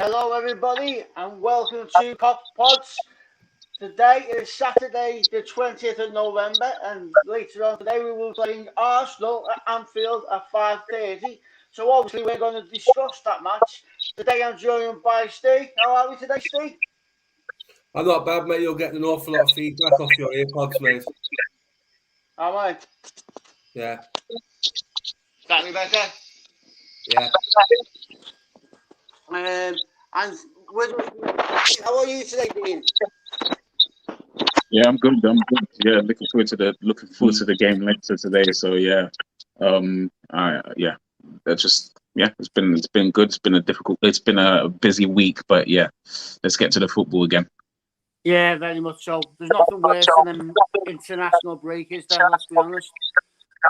Hello, everybody, and welcome to Kop'd. Today is Saturday, the 20th of November, and later on today we will be playing Arsenal at Anfield at 5:30. So obviously we're going to discuss that match. Today I'm joined by Steve. How are we today, Steve? I'm not bad, mate. You're getting an awful lot of feedback off your earpods, mate. All right. Yeah. That be better? Yeah. And how are you today, Dean? Yeah, I'm good. Yeah, looking forward to the game later today. So yeah, it's been good. It's been a busy week, but yeah, let's get to the football again. Yeah, very much so. There's nothing worse than an international break, is there? Let's be honest.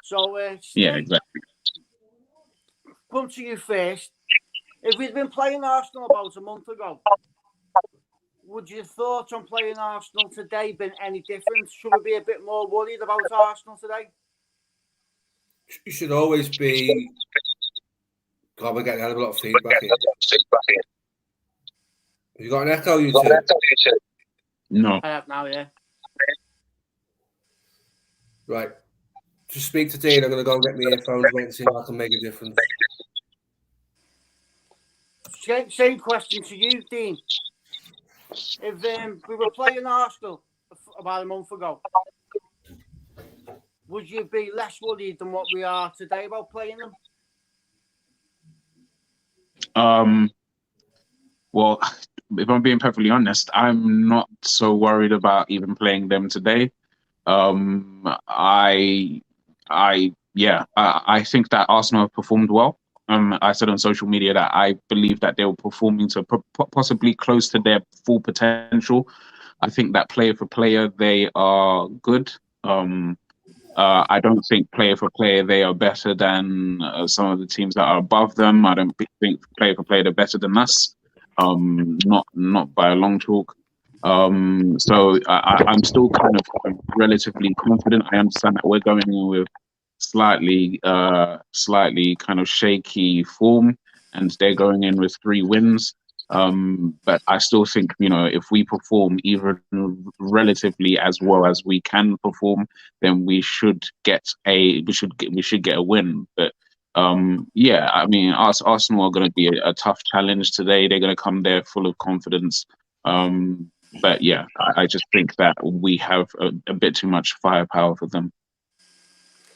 So, Steve, Yeah, exactly. come to you first. If we'd been playing Arsenal about a month ago, would your thoughts on playing Arsenal today been any different? Should we be a bit more worried about Arsenal today? You should always be. God, we're getting a lot of feedback here. Have you got an echo, you two? No. I have now, yeah. Right. Just speak to Dean. I'm going to go and get my earphones, mate, and see if I can make a difference. Same question to you, Dean. If we were playing Arsenal about a month ago, would you be less worried than what we are today about playing them? Well, if I'm being perfectly honest, I'm not so worried about even playing them today. I think that Arsenal have performed well. I said on social media that I believe that they were performing to possibly close to their full potential. I think that player for player, they are good. I don't think player for player they are better than some of the teams that are above them. I don't think player for player they're better than us. Not by a long chalk. So I'm still kind of relatively confident. I understand that we're going in with slightly kind of shaky form, and they're going in with 3 wins. But I still think, if we perform even relatively as well as we can perform, then we should get a win. But I mean, Arsenal are going to be a tough challenge today. They're going to come there full of confidence. But yeah, I just think that we have a bit too much firepower for them.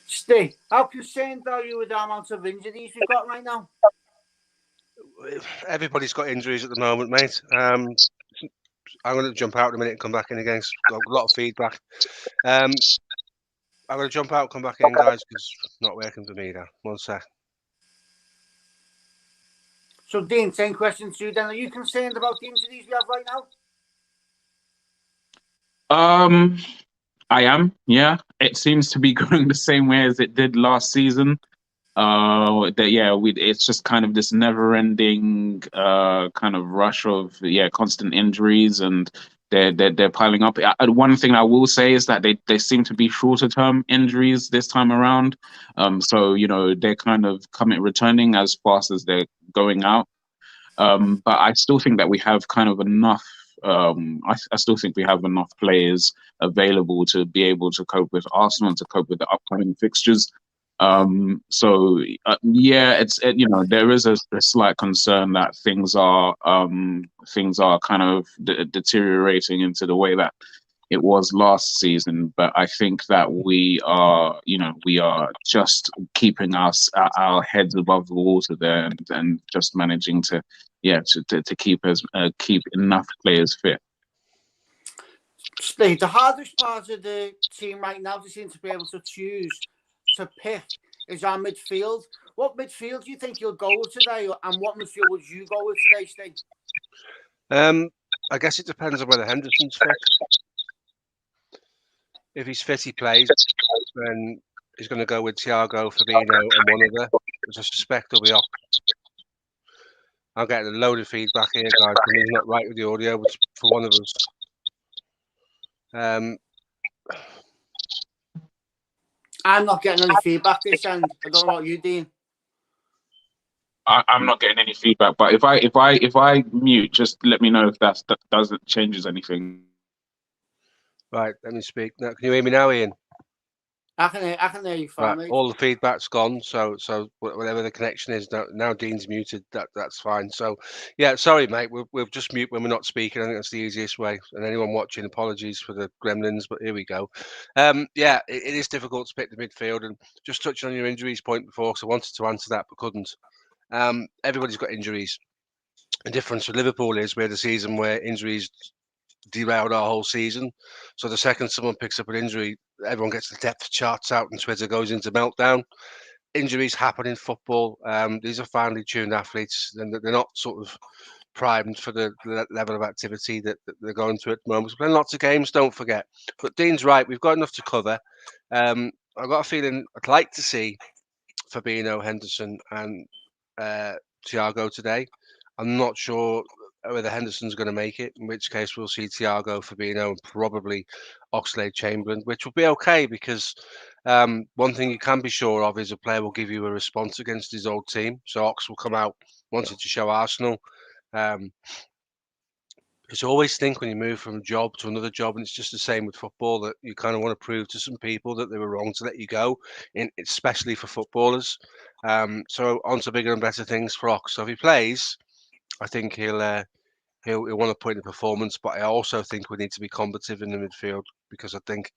Steve, how concerned are you with the amount of injuries we've got right now? Everybody's got injuries at the moment, mate. I'm going to jump out in a minute and come back in again. Got a lot of feedback. I'm going to jump out, come back in, guys, because it's not working for me now. 1 sec. So, Dean, same question to you then. Are you concerned about the injuries we have right now? I am, yeah. It seems to be going the same way as it did last season. It's just kind of this never-ending kind of rush of constant injuries, and they're piling up. One thing I will say is that they seem to be shorter-term injuries this time around. So they're kind of returning as fast as they're going out. But I still think that we have kind of enough. I still think we have enough players available to be able to cope with Arsenal and to cope with the upcoming fixtures. There is a slight concern that things are kind of deteriorating into the way that it was last season. But I think that we are just keeping our heads above the water there, and just managing to keep enough players fit. Steve, the hardest part of the team right now, they seem to be able to choose to pick, is our midfield. What midfield do you think you'll go with today, and what midfield would you go with today, Steve? I guess it depends on whether Henderson's fit. If he's fit, he plays. Then he's going to go with Thiago, Fabinho, and one other, which I suspect will be off. I'm getting a load of feedback here, guys. And he's not right with the audio, which for one of us. I'm not getting any feedback this end. I don't know about you, Dean. I'm not getting any feedback. But if I mute, just let me know if that doesn't changes anything. Right, let me speak. Now, can you hear me now, Ian? I can hear you fine, Right, mate. all the feedback's gone. So whatever the connection is now Dean's muted. That's fine. So yeah, sorry, mate. We'll just mute when we're not speaking. I think that's the easiest way. And anyone watching, apologies for the gremlins, but here we go. Yeah, it is difficult to pick the midfield. And just touching on your injuries point before, because I wanted to answer that but couldn't. Everybody's got injuries. The difference with Liverpool is we had a season where injuries derailed our whole season. So the second someone picks up an injury, everyone gets the depth charts out and Twitter goes into meltdown. Injuries happen in football. These are finely tuned athletes, and they're not sort of primed for the level of activity that they're going through at the moment. We're playing lots of games, don't forget. But Dean's right, we've got enough to cover. I've got a feeling I'd like to see Fabinho, Henderson, and Thiago today. I'm not sure whether Henderson's going to make it, in which case we'll see Thiago, Fabinho, and probably Oxlade-Chamberlain, which will be okay because one thing you can be sure of is a player will give you a response against his old team. So Ox will come out wanting to show Arsenal. Because you always think when you move from a job to another job, and it's just the same with football, that you kind of want to prove to some people that they were wrong to let you go, especially for footballers. So on to bigger and better things for Ox. So if he plays, I think he'll want to put in a performance, but I also think we need to be combative in the midfield because I think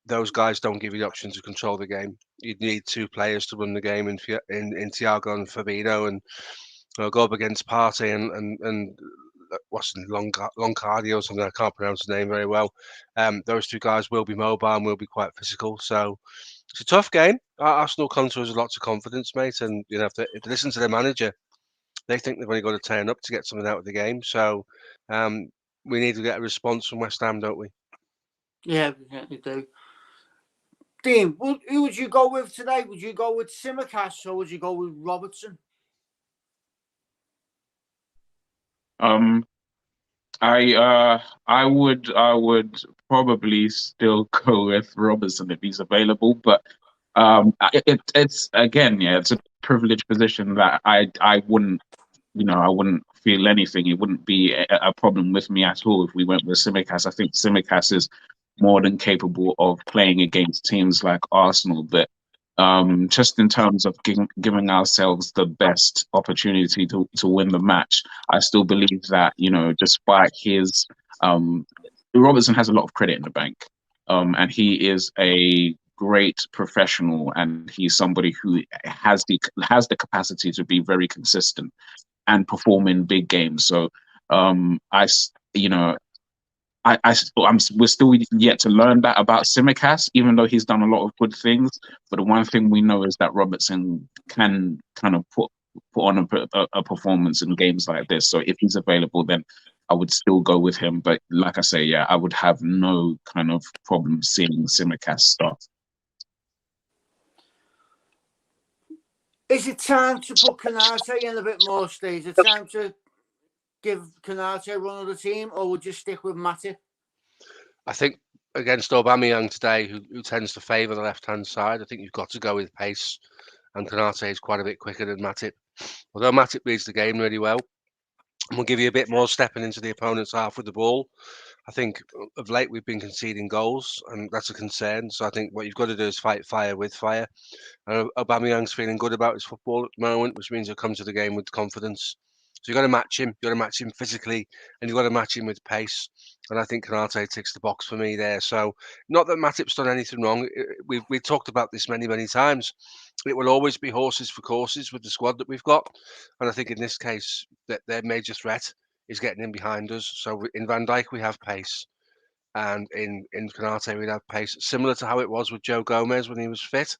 those guys don't give you the option to control the game. You'd need two players to run the game in Thiago and Fabinho, and go up against Partey and what's Loncardi or something. I can't pronounce his name very well. Those two guys will be mobile and will be quite physical. So it's a tough game. Arsenal come to us with lots of confidence, mate, and if they listen to their manager, they think they've only got to turn up to get something out of the game. So we need to get a response from West Ham, don't we? Yeah, we certainly do. Dean, who would you go with today? Would you go with Tsimikas or would you go with Robertson? I would probably still go with Robertson if he's available, but it's again, yeah, it's a privileged position that I wouldn't, I wouldn't feel anything. It wouldn't be a problem with me at all if we went with Tsimikas. I think Tsimikas is more than capable of playing against teams like Arsenal, but just in terms of giving ourselves the best opportunity to win the match, I still believe that, despite his Robertson has a lot of credit in the bank, and he is a great professional, and he's somebody who has the capacity to be very consistent and perform in big games. So we're still yet to learn that about Tsimikas, even though he's done a lot of good things. But the one thing we know is that Robertson can kind of put on a performance in games like this. So if he's available, then I would still go with him. But like I say, yeah, I would have no kind of problem seeing Tsimikas start. Is it time to put Konate in a bit more, Steve? Is it time to give Konate a run of the team, or would you stick with Matip? I think against Aubameyang today, who tends to favour the left-hand side, I think you've got to go with pace, and Konate is quite a bit quicker than Matip. Although Matip reads the game really well, and will give you a bit more stepping into the opponent's half with the ball. I think of late we've been conceding goals, and that's a concern. So I think what you've got to do is fight fire with fire. And Aubameyang's feeling good about his football at the moment, which means he'll come to the game with confidence. So you've got to match him. You've got to match him physically, and you've got to match him with pace. And I think Konate ticks the box for me there. So not that Matip's done anything wrong. We've talked about this many, many times. It will always be horses for courses with the squad that we've got. And I think in this case, that their major threat is getting in behind us. So in Van Dijk, we have pace. And in Konate, we'd have pace, similar to how it was with Joe Gomez when he was fit.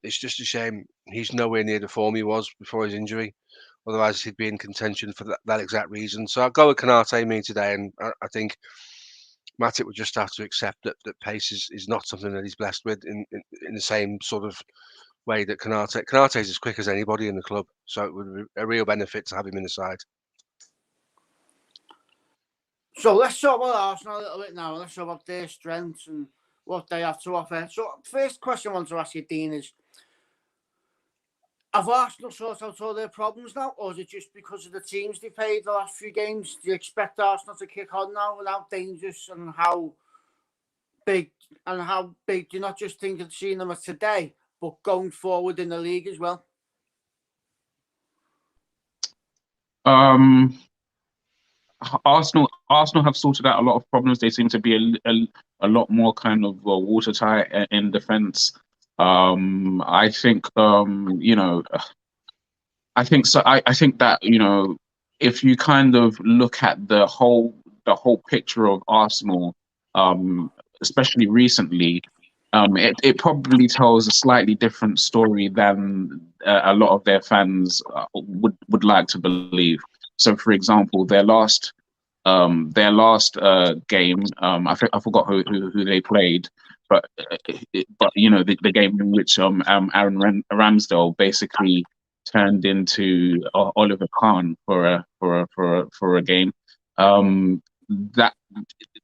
It's just a shame he's nowhere near the form he was before his injury. Otherwise, he'd be in contention for that exact reason. So I'll go with Konate me today, and I think Matip would just have to accept that pace is not something that he's blessed with in the same sort of way that Konate is as quick as anybody in the club. So it would be a real benefit to have him in the side. So let's talk about Arsenal a little bit now. Let's talk about their strengths and what they have to offer. So first question I want to ask you, Dean, is Have Arsenal sorted out all their problems now, or is it just because of the teams they played the last few games? Do you expect Arsenal to kick on now and how dangerous and how big do you not just think of seeing them as today, but going forward in the league as well? Arsenal have sorted out a lot of problems. They seem to be a lot more kind of watertight in defense. I think I think so. I think that if you kind of look at the whole picture of Arsenal, especially recently, it probably tells a slightly different story than a lot of their fans would like to believe. So, for example, their last game, I forgot who they played, but the game in which Aaron Ramsdale basically turned into Oliver Kahn for a game. That,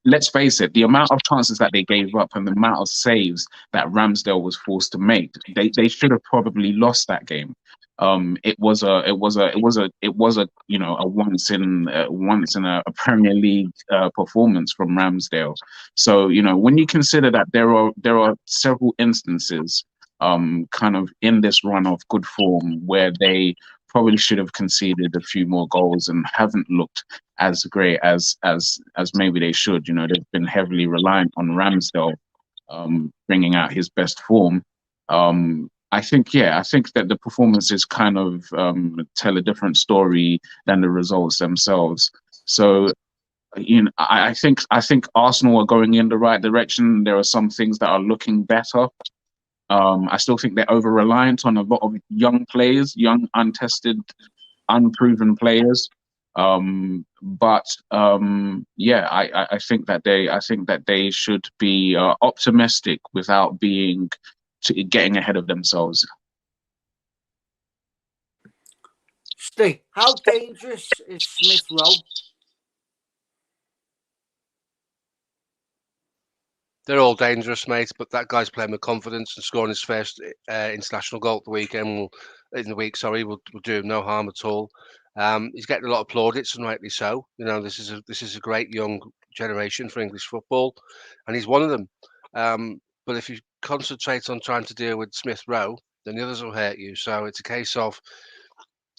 let's face it, the amount of chances that they gave up and the amount of saves that Ramsdale was forced to make, they should have probably lost that game. It was a once in a Premier League performance from Ramsdale. So when you consider that there are several instances kind of in this run of good form where they probably should have conceded a few more goals and haven't looked as great as maybe they should. They've been heavily reliant on Ramsdale bringing out his best form. I think that the performances kind of tell a different story than the results themselves. So I think Arsenal are going in the right direction. There are some things that are looking better. I still think they're over-reliant on a lot of young players, young, untested, unproven players. I think that they should be optimistic without getting ahead of themselves. Steve, how dangerous is Smith Rowe? They're all dangerous, mate, but that guy's playing with confidence and scoring his first international goal at the weekend. Will do him no harm at all. He's getting a lot of plaudits, and rightly so. This is a great young generation for English football, and he's one of them. But if you concentrate on trying to deal with Smith Rowe, then the others will hurt you. So it's a case of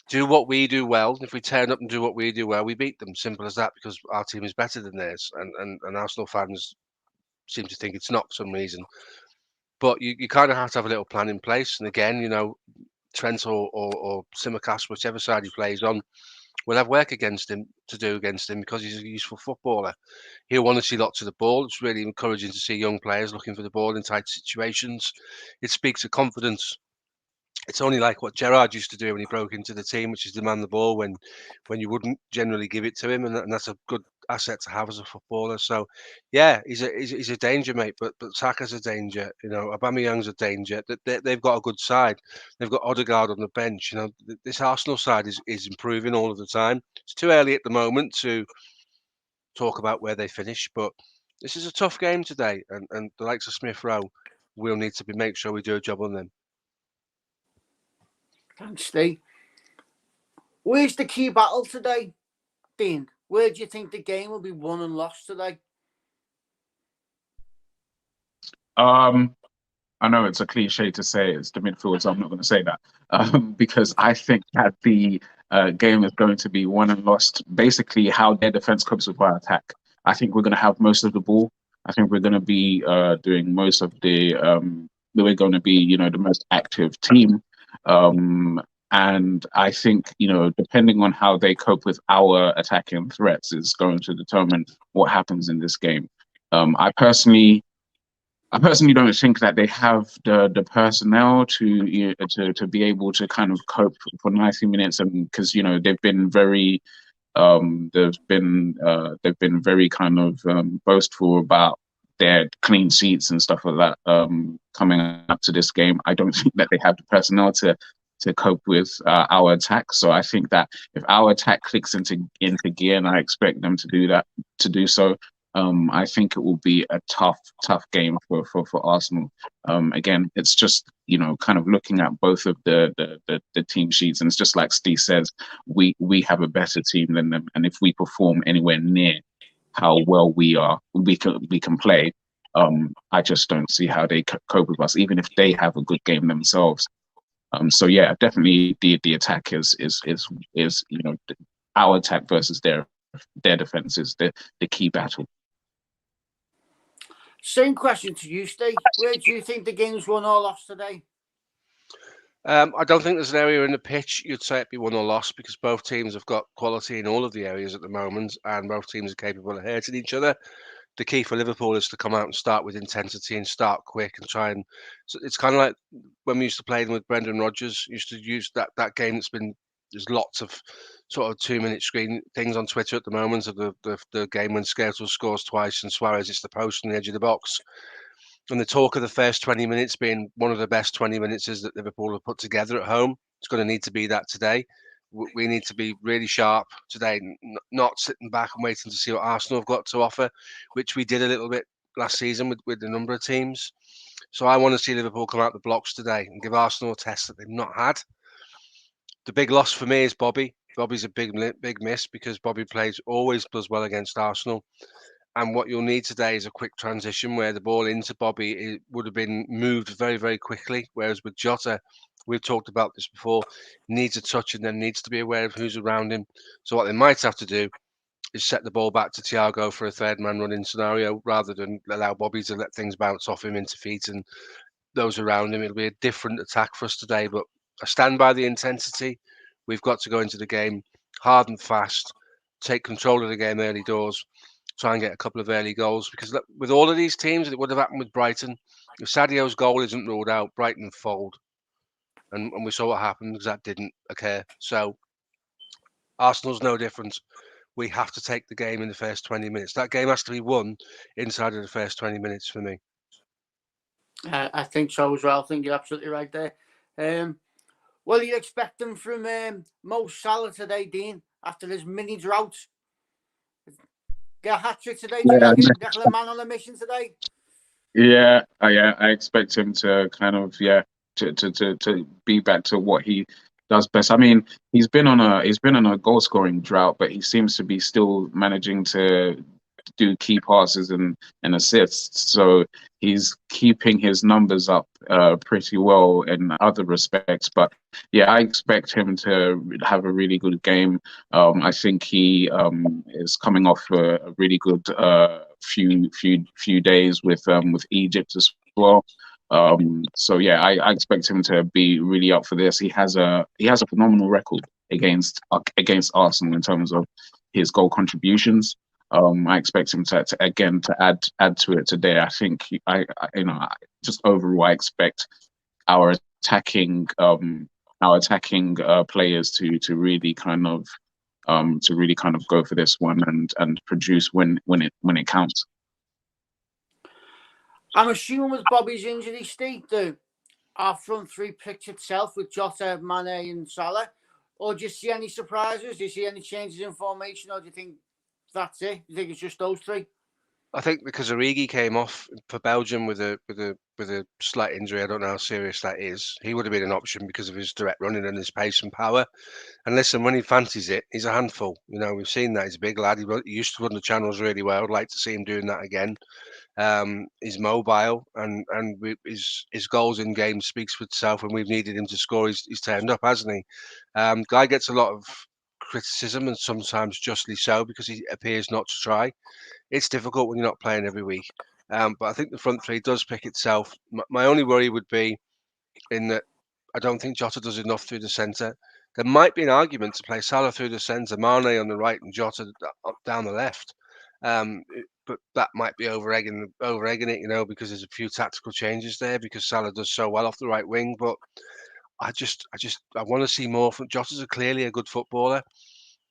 do what we do well. If we turn up and do what we do well, we beat them. Simple as that, because our team is better than theirs, and Arsenal fans seem to think it's not for some reason. But you kind of have to have a little plan in place. And again, Trent or Simicast, whichever side he plays on, will have work to do against him because he's a useful footballer. He'll want to see lots of the ball. It's really encouraging to see young players looking for the ball in tight situations. It speaks of confidence. It's only like what Gerrard used to do when he broke into the team, which is demand the ball when you wouldn't generally give it to him, and that's a good asset to have as a footballer. So, yeah, he's a danger, mate. But Saka's a danger. Aubameyang's a danger. They've got a good side. They've got Odegaard on the bench. This Arsenal side is improving all of the time. It's too early at the moment to talk about where they finish, but this is a tough game today, and the likes of Smith Rowe will need to make sure we do a job on them. Thanks, Steve. Where's the key battle today, Dean? Where do you think the game will be won and lost today? I know it's a cliche to say it's the midfield, so I'm not going to say that because I think that the game is going to be won and lost basically how their defense copes with our attack. I think we're going to have most of the ball. I think we're going to be doing most of we're going to be the most active team. And I think, depending on how they cope with our attacking threats is going to determine what happens in this game. I personally don't think that they have the personnel to be able to kind of cope for 90 minutes, and because they've been very kind of boastful about their clean sheets and stuff like that coming up to this game. I don't think that they have the personnel to cope with our attack. So I think that if our attack clicks into gear, and I expect them to do so, I think it will be a tough game for Arsenal. Again, it's just, kind of looking at both of the team sheets, and it's just like Steve says, we have a better team than them, and if we perform anywhere near how well we can play, I just don't see how they cope with us, even if they have a good game themselves. So yeah, definitely the attack is our attack versus their defense is the key battle. Same question to you, Steve. Where do you think the game's won or lost today? I don't think there's an area in the pitch you'd say it'd be won or lost, because both teams have got quality in all of the areas at the moment, and both teams are capable of hurting each other. The key for Liverpool is to come out and start with intensity and start quick and try and. So it's kind of like when we used to play them with Brendan Rodgers. Used to use that game that's been. There's lots of sort of 2-minute screen things on Twitter at the moment of the game when Skrtel scores twice and Suarez hits the post on the edge of the box. And the talk of the first 20 minutes being one of the best 20 minutes that Liverpool have put together at home. It's going to need to be that today. We need to be really sharp today, not sitting back and waiting to see what Arsenal have got to offer, which we did a little bit last season with a number of teams. So I want to see Liverpool come out the blocks today and give Arsenal a test that they've not had. The big loss for me is Bobby. Bobby's a big miss, because Bobby always does well against Arsenal. And what you'll need today is a quick transition where the ball into Bobby would have been moved very, very quickly. Whereas with Jota, we've talked about this before, needs a touch and then needs to be aware of who's around him. So what they might have to do is set the ball back to Thiago for a third man running scenario, rather than allow Bobby to let things bounce off him into feet and those around him. It'll be a different attack for us today, but I stand by the intensity. We've got to go into the game hard and fast, take control of the game early doors, try and get a couple of early goals, because with all of these teams, it would have happened with Brighton. If Sadio's goal isn't ruled out, Brighton fold. And we saw what happened, because that didn't occur. So Arsenal's no different. We have to take the game in the first 20 minutes. That game has to be won inside of the first 20 minutes for me. I think so as well. I think you're absolutely right there. What are you expecting from Mo Salah today, Dean, after his mini drought? Get a hat-trick today, do you reckon? Definitely a man on a mission today. Yeah, I expect him to kind of to be back to what he does best. I mean, he's been on a goal scoring drought, but he seems to be still managing to do key passes and assists. So he's keeping his numbers up pretty well in other respects. But yeah, I expect him to have a really good game. I think he is coming off a really good few days with Egypt as well. So yeah, I expect him to be really up for this. He has a phenomenal record against Arsenal in terms of his goal contributions. I expect him to add to it today. I think just overall I expect our attacking players to really kind of go for this one and produce when it counts. I'm assuming with Bobby's injury, Steve, our front three pitch itself with Jota, Mane and Salah, or do you see any surprises? Do you see any changes in formation, or do you think that's it? Do you think it's just those three? I think because Origi came off for Belgium with a slight injury, I don't know how serious that is. He would have been an option because of his direct running and his pace and power. And listen, when he fancies it, he's a handful. We've seen that. He's a big lad. He used to run the channels really well. I'd like to see him doing that again. He's mobile, and his goals in games speaks for itself. When we've needed him to score, he's turned up, hasn't he? Guy gets a lot of criticism, and sometimes justly so, because he appears not to try. It's difficult when you're not playing every week. But I think the front three does pick itself. My only worry would be in that I don't think Jota does enough through the centre. There might be an argument to play Salah through the centre, Mane on the right, and Jota down the left. But that might be over egging it, because there's a few tactical changes there, because Salah does so well off the right wing. But I want to see more from Jota's. Clearly a good footballer,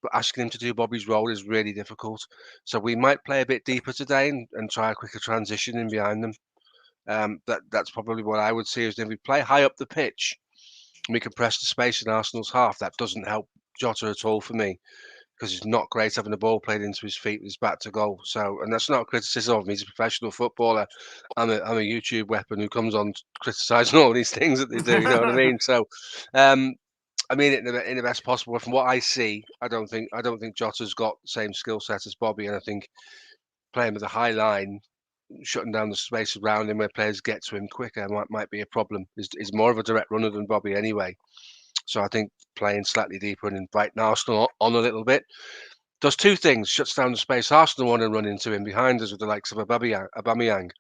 but asking him to do Bobby's role is really difficult. So we might play a bit deeper today and try a quicker transition in behind them. That's probably what I would see, is if we play high up the pitch, we can press the space in Arsenal's half. That doesn't help Jota at all for me, because it's not great having the ball played into his feet with his back to goal. So, and that's not a criticism of him. He's a professional footballer. I'm a YouTube weapon who comes on criticising all these things that they do. You know what I mean? So, I mean it in the best possible way. From what I see, I don't think Jota's got the same skill set as Bobby, and I think playing with a high line, shutting down the space around him where players get to him quicker might be a problem. He's more of a direct runner than Bobby anyway. So I think playing slightly deeper and inviting Arsenal on a little bit does two things. Shuts down the space Arsenal want to run into him behind us with the likes of Aubameyang.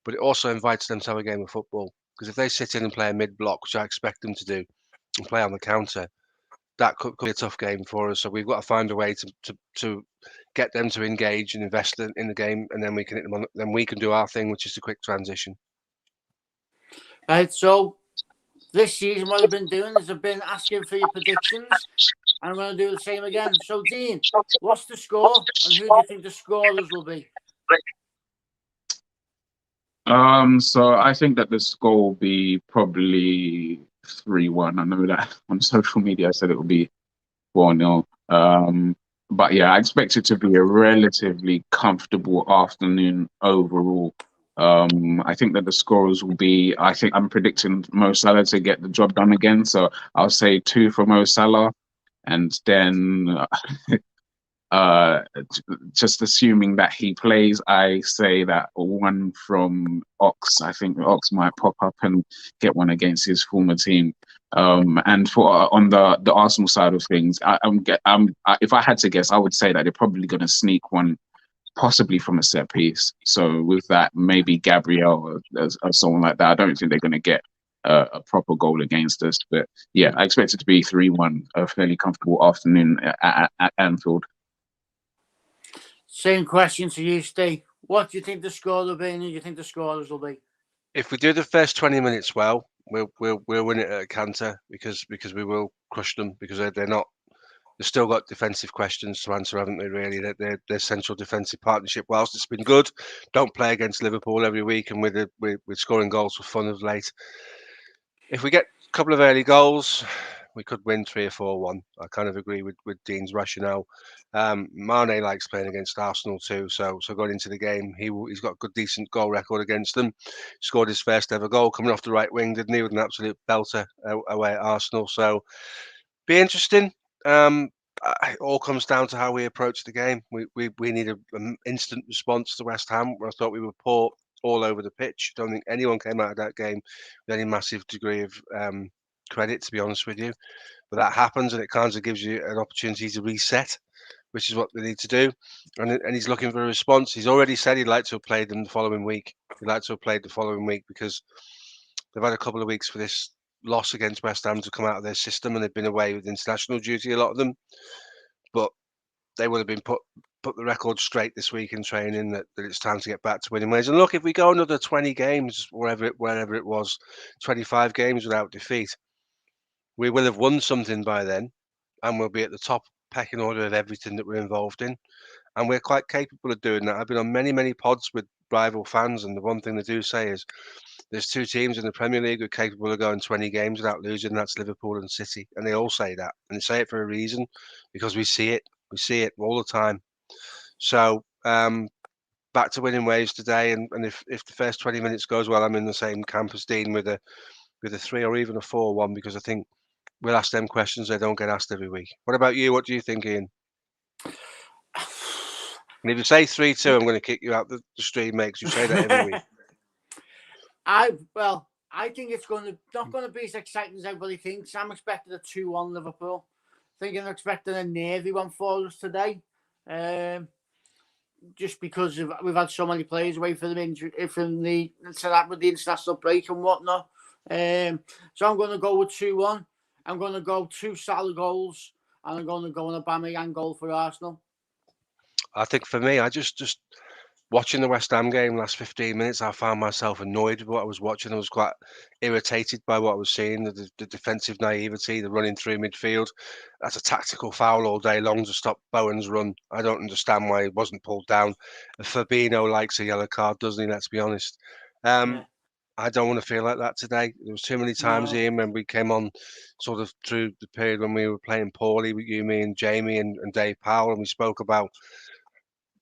But it also invites them to have a game of football. Because if they sit in and play a mid-block, which I expect them to do, and play on the counter, that could be a tough game for us. So we've got to find a way to get them to engage and invest in the game, and then we can hit them on. Then we can do our thing, which is the quick transition. Right. So this season, what I've been doing is I've been asking for your predictions, and I'm going to do the same again. So, Dean, what's the score, and who do you think the scorers will be? So I think that the score will be probably 3-1. I know that on social media I said it will be 4-0. But yeah, I expect it to be a relatively comfortable afternoon overall. I think that the scorers will be, I'm predicting Mo Salah to get the job done again. So I'll say 2 for Mo Salah, and then just assuming that he plays, I say that 1 from Ox. I think Ox might pop up and get one against his former team. And for on the Arsenal side of things, if I had to guess, I would say that they're probably going to sneak one, possibly from a set piece. So with that, maybe Gabriel or someone like that. I don't think they're going to get a proper goal against us. But yeah, I expect it to be 3-1, a fairly comfortable afternoon at Anfield. Same question to you, Steve. What do you think the score will be, and who do you think the scorers will be? If we do the first 20 minutes well, we'll win it at a canter because we will crush them, because they're not. They've still got defensive questions to answer, haven't they? Really, their central defensive partnership, whilst it's been good, don't play against Liverpool every week, and with scoring goals for fun of late. If we get a couple of early goals, we could win 3 or 4-1. I kind of agree with Dean's rationale. Mane likes playing against Arsenal too, so going into the game, he's got a good, decent goal record against them. Scored his first ever goal coming off the right wing, didn't he, with an absolute belter away at Arsenal. So be interesting. It all comes down to how we approach the game. We need an instant response to West Ham, where I thought we were poor all over the pitch. Don't think anyone came out of that game with any massive degree of credit, to be honest with you. But that happens, and it kind of gives you an opportunity to reset, which is what they need to do. And he's looking for a response. He's already said he'd like to have played them the following week. He'd like to have played the following week because they've had a couple of weeks for this loss against West Ham to come out of their system, and they've been away with international duty, a lot of them. But they would have been put the record straight this week in training that it's time to get back to winning ways. And look, if we go another 20 games, wherever it was, 25 games without defeat, we will have won something by then, and we'll be at the top pecking order of everything that we're involved in. And we're quite capable of doing that. I've been on many pods with rival fans, and the one thing they do say is there's 2 teams in the Premier League who are capable of going 20 games without losing, and that's Liverpool and City. And they all say that. And they say it for a reason, because we see it. We see it all the time. So back to winning ways today. And if the first 20 minutes goes well, I'm in the same camp as Dean with a 3 or even a 4-1, because I think we'll ask them questions they don't get asked every week. What about you? What do you think, Ian? And if you say 3-2, I'm going to kick you out the stream, mate, because you say that every week. I think it's not going to be as exciting as everybody thinks. I'm expecting a 2-1 Liverpool. I'm expecting a nervy one for us today. Just because we've had so many players away from the international break and whatnot. So I'm going to go with 2-1. I'm going to go 2 Salah goals, and I'm going to go an Aubameyang goal for Arsenal. I think for me, I just watching the West Ham game last 15 minutes, I found myself annoyed with what I was watching. I was quite irritated by what I was seeing, the defensive naivety, the running through midfield. That's a tactical foul all day long to stop Bowen's run. I don't understand why he wasn't pulled down. Fabinho likes a yellow card, doesn't he? Let's be honest. I don't want to feel like that today. There was too many times, No. Ian, when we came on sort of through the period when we were playing poorly with you, me and Jamie and Dave Powell, and we spoke about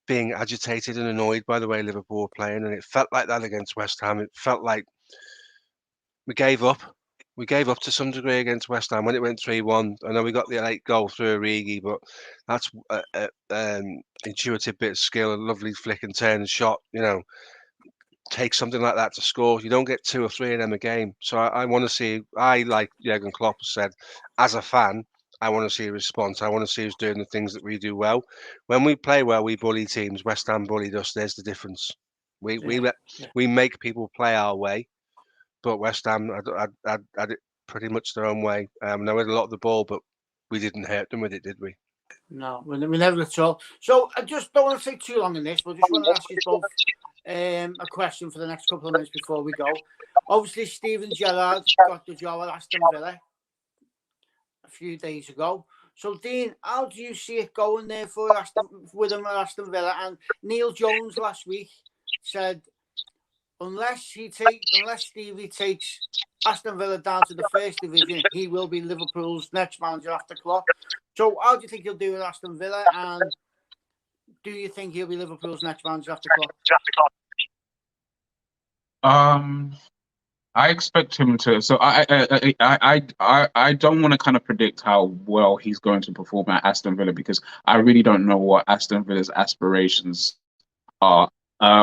being agitated and annoyed by the way Liverpool were playing, and it felt like that against West Ham. It felt like we gave up. We gave up to some degree against West Ham when it went 3-1. I know we got the late goal through Origi, but that's an intuitive bit of skill, a lovely flick and turn and shot. You know, take something like that to score. You don't get 2 or 3 of them a game. So I want to see. I, like Jurgen Klopp said, as a fan, I want to see a response. I want to see us doing the things that we do well. When we play well, we bully teams. West Ham bullied us. There's the difference. We we make people play our way. But West Ham had it pretty much their own way. They had a lot of the ball, but we didn't hurt them with it, did we? No, we never at all. So I just don't want to take too long in this, but just want to ask you both a question for the next couple of minutes before we go. Obviously, Steven Gerrard got the job at Aston Villa a few days ago. So, Dean, how do you see it going there with him at Aston Villa? And Neil Jones last week said, unless Stevie takes Aston Villa down to the first division, he will be Liverpool's next manager after Klopp. So how do you think he'll do with Aston Villa? And do you think he'll be Liverpool's next manager after Klopp? I expect him to. So I don't want to kind of predict how well he's going to perform at Aston Villa, because I really don't know what Aston Villa's aspirations are.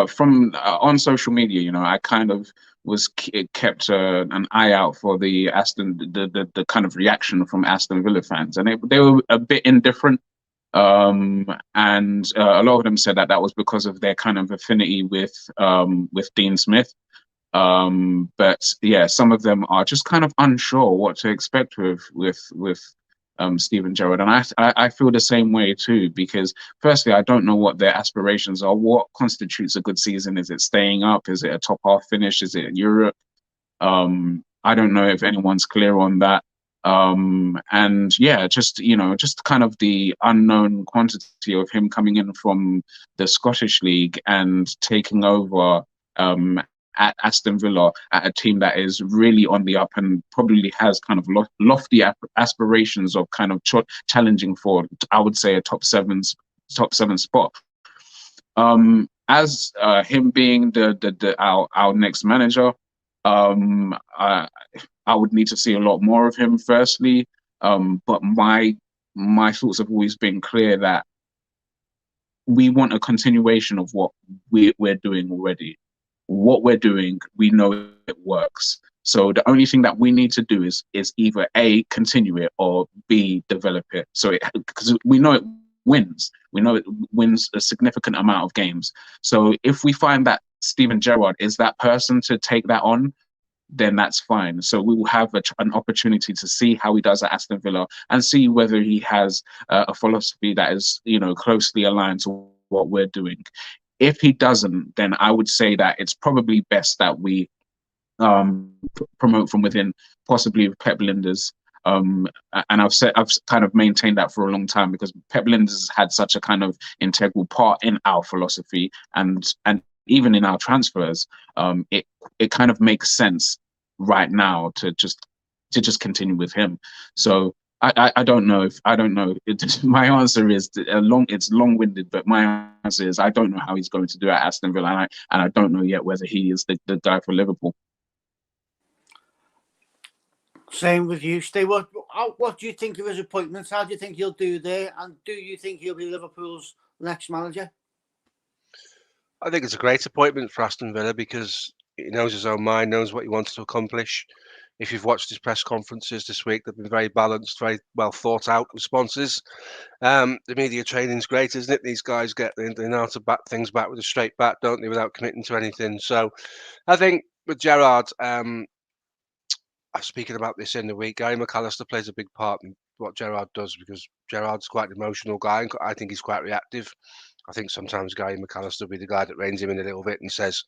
From on social media, you know, I kind of was kept an eye out for the kind of reaction from Aston Villa fans, and they were a bit indifferent. And a lot of them said that was because of their kind of affinity with Dean Smith. But yeah, some of them are just kind of unsure what to expect with Steven Gerrard, and I feel the same way too, because firstly, I don't know what their aspirations are. What constitutes a good season? Is it staying up? Is it a top half finish? Is it Europe? I don't know if anyone's clear on that. And yeah, just kind of the unknown quantity of him coming in from the Scottish League and taking over at Aston Villa, at a team that is really on the up and probably has kind of lofty aspirations of kind of challenging for, I would say, a top seven spot. As him being our next manager, I would need to see a lot more of him firstly. But my thoughts have always been clear that we want a continuation of what we're doing already. What we're doing, we know it works. So the only thing that we need to do is either A, continue it, or B, develop it. So because we know it wins. We know it wins a significant amount of games. So if we find that Steven Gerrard is that person to take that on, then that's fine. So we will have an opportunity to see how he does at Aston Villa and see whether he has a philosophy that is, closely aligned to what we're doing. If he doesn't, then I would say that it's probably best that we promote from within, possibly with Pep Lijnders. And I've kind of maintained that for a long time, because Pep Lijnders had such a kind of integral part in our philosophy and even in our transfers. It kind of makes sense right now to just continue with him. So I don't know. My answer is it's long-winded, but my answer is I don't know how he's going to do at Aston Villa, and I don't know yet whether he is the guy for Liverpool. Same with you, Steve. What do you think of his appointments? How do you think he'll do there? And do you think he'll be Liverpool's next manager? I think it's a great appointment for Aston Villa, because he knows his own mind, knows what he wants to accomplish. If you've watched his press conferences this week, they've been very balanced, very well thought out responses. The media training's great, isn't it? These guys they know how to bat things back with a straight bat, don't they, without committing to anything. So I think with Gerrard, I was speaking about this in the week, Gary McAllister plays a big part in what Gerrard does, because Gerrard's quite an emotional guy, and I think he's quite reactive. I think sometimes Gary McAllister will be the guy that reins him in a little bit and says,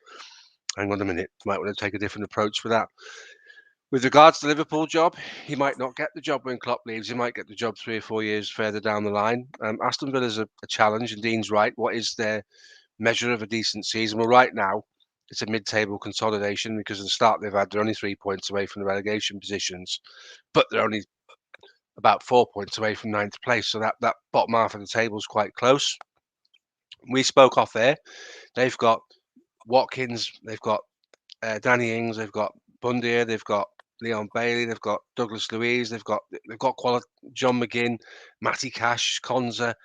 hang on a minute, might want to take a different approach for that. With regards to the Liverpool job, he might not get the job when Klopp leaves. He might get the job 3 or 4 years further down the line. Aston Villa's a challenge, and Dean's right. What is their measure of a decent season? Well, right now, it's a mid-table consolidation because of the start they've had. They're only 3 points away from the relegation positions, but they're only about 4 points away from 9th place. So that bottom half of the table is quite close. We spoke off there. They've got Watkins, they've got Danny Ings, they've got Bundia, they've got Leon Bailey, they've got Douglas Luiz, they've got John McGinn, Matty Cash, Konza.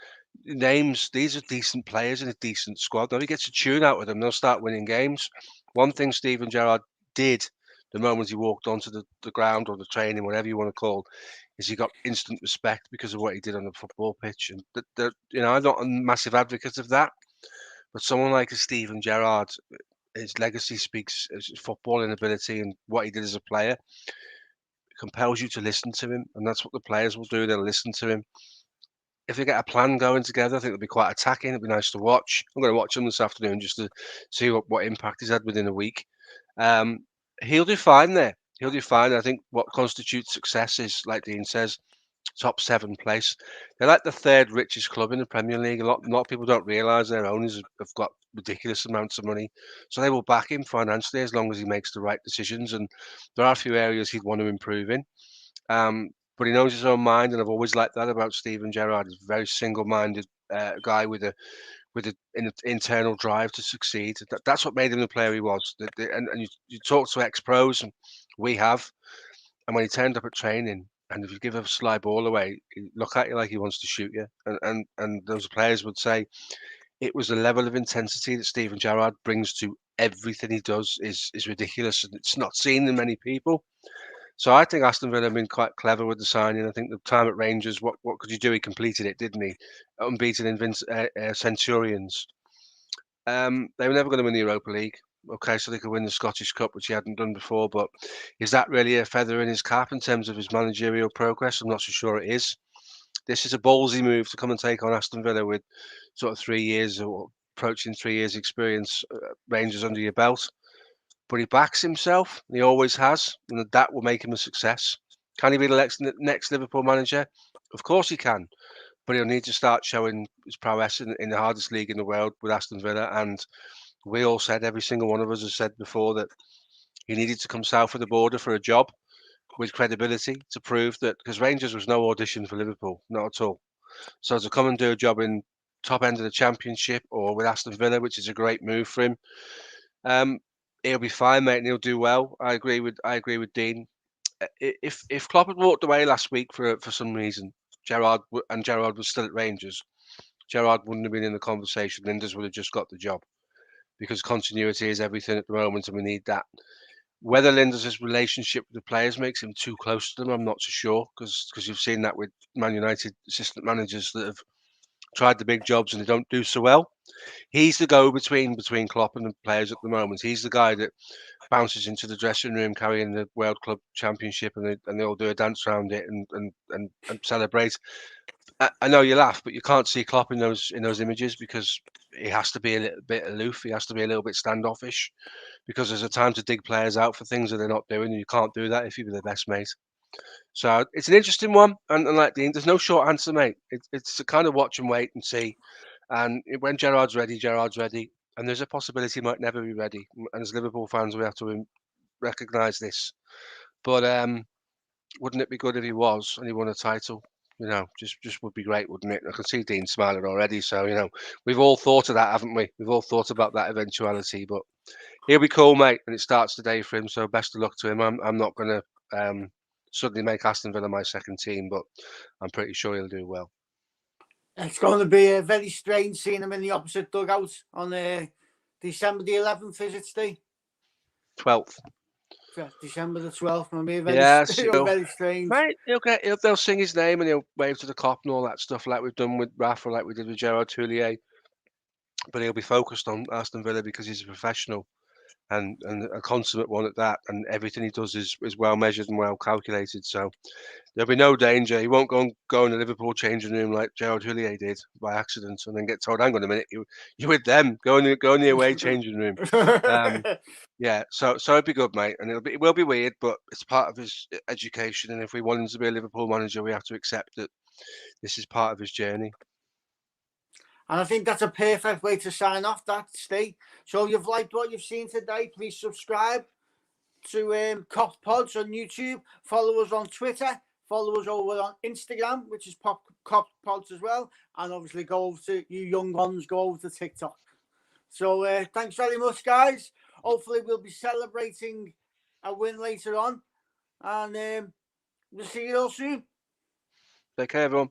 Names, these are decent players in a decent squad. Now he gets a tune out with them, they'll start winning games. One thing Steven Gerrard did the moment he walked onto the ground or the training, whatever you want to call, is he got instant respect because of what he did on the football pitch. And I'm not a massive advocate of that, but someone like a Steven Gerrard, his legacy speaks, his footballing ability and what he did as a player compels you to listen to him, and that's what the players will do. They'll listen to him. If they get a plan going together, I think it'll be quite attacking. It'll be nice to watch. I'm going to watch him this afternoon just to see what impact he's had within a week. He'll do fine there. He'll do fine. I think what constitutes success is, like Dean says, top 7 place. They're like the 3rd richest club in the Premier League. A lot of people don't realise their owners have got ridiculous amounts of money. So they will back him financially as long as he makes the right decisions. And there are a few areas he'd want to improve in. But he knows his own mind, and I've always liked that about Steven Gerrard. He's a very single-minded guy with an internal drive to succeed. That's what made him the player he was. And you talk to ex-pros, and we have, and when he turned up at training, and if you give a sly ball away, he look at you like he wants to shoot you. And those players would say it was the level of intensity that Steven Gerrard brings to everything he does is ridiculous, and it's not seen in many people. So I think Aston Villa have been quite clever with the signing. I think the time at Rangers, what could you do? He completed it, didn't he? Unbeaten in Centurions. They were never going to win the Europa League. Okay, so they could win the Scottish Cup, which he hadn't done before. But is that really a feather in his cap in terms of his managerial progress? I'm not so sure it is. This is a ballsy move to come and take on Aston Villa with sort of 3 years or approaching 3 years experience, Rangers under your belt. But he backs himself. He always has, and that will make him a success. Can he be the next Liverpool manager? Of course he can, but he'll need to start showing his prowess in the hardest league in the world with Aston Villa. And we all said, every single one of us has said before, that he needed to come south of the border for a job with credibility to prove that, because Rangers was no audition for Liverpool, not at all. So to come and do a job in top end of the Championship or with Aston Villa, which is a great move for him, he'll be fine, mate, and he'll do well. I agree with Dean. If Klopp had walked away last week for some reason, Gerrard was still at Rangers, Gerrard wouldn't have been in the conversation. Linders would have just got the job, because continuity is everything at the moment, and we need that. Whether Linders' relationship with the players makes him too close to them, I'm not so sure, because you've seen that with Man United assistant managers that have tried the big jobs and they don't do so well. He's the go-between between Klopp and the players at the moment. He's the guy that bounces into the dressing room carrying the World Club Championship, and they all do a dance around it and celebrate. I know you laugh, but you can't see Klopp in those images, because he has to be a little bit aloof. He has to be a little bit standoffish, because there's a time to dig players out for things that they're not doing, and you can't do that if you're their best mate. So it's an interesting one, and like Dean, there's no short answer, mate. It's a kind of watch and wait and see. And when Gerrard's ready, Gerrard's ready. And there's a possibility he might never be ready. And as Liverpool fans, we have to recognise this. But wouldn't it be good if he was and he won a title? Just would be great, wouldn't it? I can see Dean smiling already. So, we've all thought of that, haven't we? We've all thought about that eventuality. But he'll be cool, mate. And it starts today for him. So best of luck to him. I'm not going to suddenly make Aston Villa my second team, but I'm pretty sure he'll do well. It's going to be a very strange seeing him in the opposite dugout on December the 11th, is it, Steve? 12th. December the 12th. It'll be very strange. Right, they'll sing his name and he'll wave to the Kop and all that stuff, like we've done with Rafa, like we did with Gerard Houllier. But he'll be focused on Aston Villa because he's a professional and a consummate one at that. And everything he does is well measured and well calculated. So there'll be no danger. He won't go in the Liverpool changing room like Gerard Houllier did by accident and then get told, hang on a minute, you're with them. Go in the away changing room. Yeah, so it'd be good, mate. And it will be weird, but it's part of his education. And if we want him to be a Liverpool manager, we have to accept that this is part of his journey. And I think that's a perfect way to sign off, that, Steve. So you've liked what you've seen today, please subscribe to Kop'd on YouTube. Follow us on Twitter. Follow us over on Instagram, which is Kop'd as well. And obviously go over to, you young ones, go over to TikTok. So thanks very much, guys. Hopefully we'll be celebrating a win later on. And we'll see you all soon. Take care, everyone.